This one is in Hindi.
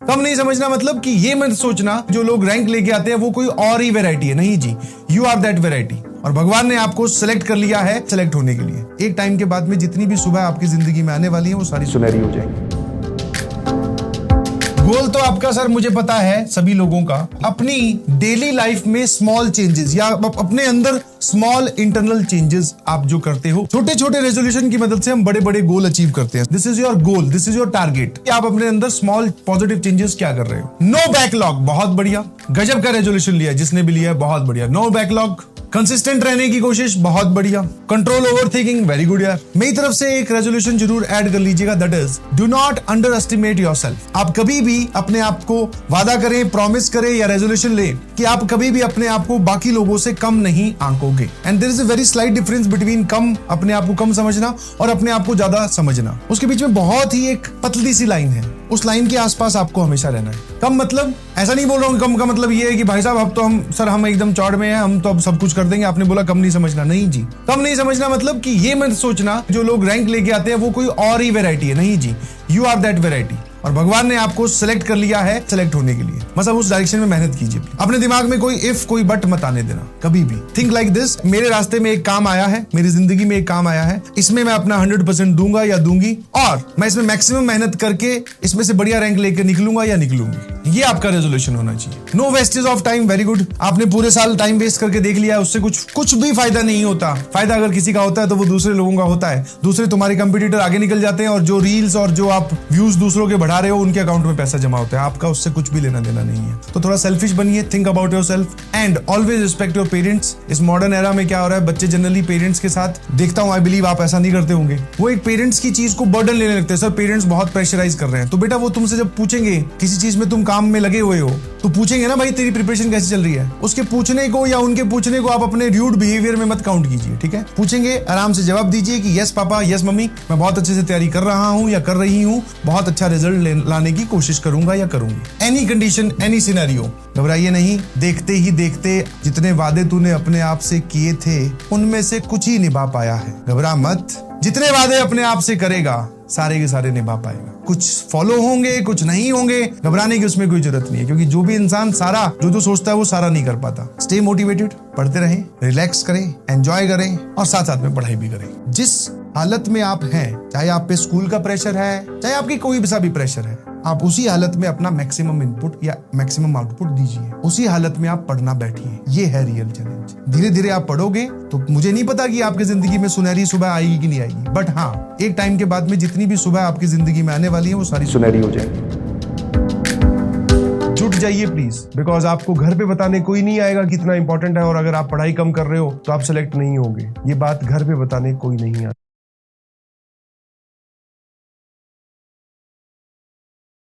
कम नहीं समझना मतलब कि ये मत सोचना जो लोग रैंक लेके आते हैं वो कोई और ही वैरायटी है, नहीं जी, यू आर दैट वैरायटी। और भगवान ने आपको सिलेक्ट कर लिया है सिलेक्ट होने के लिए। एक टाइम के बाद में जितनी भी सुबह आपकी जिंदगी में आने वाली है वो सारी सुनहरी हो जाएंगी। गोल तो आपका सर मुझे पता है सभी लोगों का, अपनी डेली लाइफ में स्मॉल चेंजेस या अपने अंदर स्मॉल इंटरनल चेंजेस आप जो करते हो, छोटे छोटे रेजोल्यूशन की मदद से हम बड़े बड़े गोल अचीव करते हैं। This is your goal, this is your target कि आप अपने अंदर स्मॉल पॉजिटिव चेंजेस क्या कर रहे हो। नो बैकलॉग, बहुत बढ़िया, गजब का रेजोल्यूशन लिया जिसने भी लिया है, बहुत बढ़िया। नो बैकलॉग, कंसिस्टेंट रहने की कोशिश, बहुत बढ़िया। Control over thinking, very good यार। मेरी तरफ से एक रेजोल्यूशन जरूर ऐड कर लीजिएगा, that is do not under estimate yourself. आप कभी भी अपने आप को वादा करें, प्रॉमिस करें या रेजोल्यूशन लें कि आप कभी भी अपने आप को बाकी लोगों से कम नहीं आंकोगे। And there is a very slight difference between कम, अपने आप को कम समझना, और अपने आप को ज्यादा समझना। उसके बीच में बहुत ही एक पतली सी लाइन है, उस लाइन के आसपास आपको हमेशा रहना है। कम मतलब ऐसा नहीं बोल रहा हूँ, कम का मतलब ये है कि भाई साहब अब तो हम एकदम चौड़ में हैं, हम तो अब सब कुछ कर देंगे। आपने बोला कम नहीं समझना, नहीं जी, कम नहीं समझना मतलब कि ये मत सोचना जो लोग रैंक लेके आते हैं वो कोई और ही वैरायटी है, नहीं जी, यू आर दैट वैरायटी। और भगवान ने आपको सिलेक्ट कर लिया है सिलेक्ट होने के लिए, बस अब उस डायरेक्शन में मेहनत कीजिए। अपने दिमाग में कोई इफ कोई बट मत आने देना कभी भी। थिंक लाइक दिस, मेरे रास्ते में एक काम आया है, मेरी जिंदगी में एक काम आया है, इसमें मैं अपना 100% दूंगा या दूंगी, और मैं इसमें मैक्सिमम मेहनत करके इसमें से बढ़िया रैंक लेकर निकलूंगा या निकलूंगी। ये आपका रेजोल्यूशन होना चाहिए। No wastage of time, very good. आपने पूरे साल टाइम वेस्ट करके देख लिया, उससे कुछ भी फायदा नहीं होता। फायदा अगर किसी का होता है तो वो दूसरे लोगों का होता है। दूसरे तुम्हारे कंपटीटर आगे निकल जाते हैं और जो रील्स और जो आप व्यूज दूसरों के बढ़ा रहे हो उनके अकाउंट में पैसा जमा होता है, आपका उससे कुछ भी लेना देना नहीं है। तो थोड़ा सेल्फिश बनिए, think about yourself and always respect your parents. इस मॉडर्न एरा में क्या हो रहा है, बच्चे जनरली पेरेंट्स के साथ, देखता हूं, आई बिलीव आप ऐसा नहीं करते होंगे, वो एक पेरेंट्स की चीज को बर्डन लेने लगते हैं। सर पेरेंट्स बहुत प्रेशराइज कर रहे हैं, तो बेटा वो तुमसे जब पूछेंगे किसी चीज में तुम काम में लगे हुए हो तो पूछेंगे ना भाई तेरी प्रिपरेशन कैसे चल रही है। उसके पूछने को या उनके पूछने को आप अपने र्यूड बिहेवियर में मत काउंट कीजिए, ठीक है। पूछेंगे आराम से जवाब दीजिए कि यस पापा, यस मम्मी, मैं बहुत अच्छे से तैयारी कर रहा हूं या कर रही हूं, बहुत अच्छा रिजल्ट लाने की कोशिश करूंगा या करूंगी। एनी कंडीशन, एनी सिनेरियो, घबराइए नहीं। देखते ही देखते जितने वादे तूने अपने आप से किए थे उनमें से कुछ ही निभा पाया है, घबरा मत। जितने वादे अपने आप से करेगा सारे के सारे निभा पाएगा। कुछ फॉलो होंगे, कुछ नहीं होंगे, घबराने की उसमें कोई जरूरत नहीं है, क्योंकि जो भी इंसान सारा जो सोचता है वो सारा नहीं कर पाता। स्टे मोटिवेटेड, पढ़ते रहें, रिलैक्स करें, एंजॉय करें और साथ साथ में पढ़ाई भी करें। जिस हालत में आप हैं, चाहे आप पे स्कूल का प्रेशर है, चाहे आपकी कोई सा भी प्रेशर है, आप उसी हालत में अपना मैक्सिमम इनपुट या मैक्सिमम आउटपुट दीजिए। उसी हालत में आप पढ़ना बैठिए, ये है रियल चैलेंज। धीरे धीरे आप पढ़ोगे तो मुझे नहीं पता कि आपकी जिंदगी में सुनहरी सुबह आएगी कि नहीं आएगी, बट हाँ, एक टाइम के बाद में जितनी भी सुबह आपकी जिंदगी में आने वाली है वो सारी सुनहरी हो जाएगी। जुट जाइए प्लीज, बिकॉज आपको घर पे बताने कोई नहीं आएगा कितना इंपॉर्टेंट है, और अगर आप पढ़ाई कम कर रहे हो तो आप सिलेक्ट नहीं होगे। ये बात घर पे बताने कोई नहीं आएगा।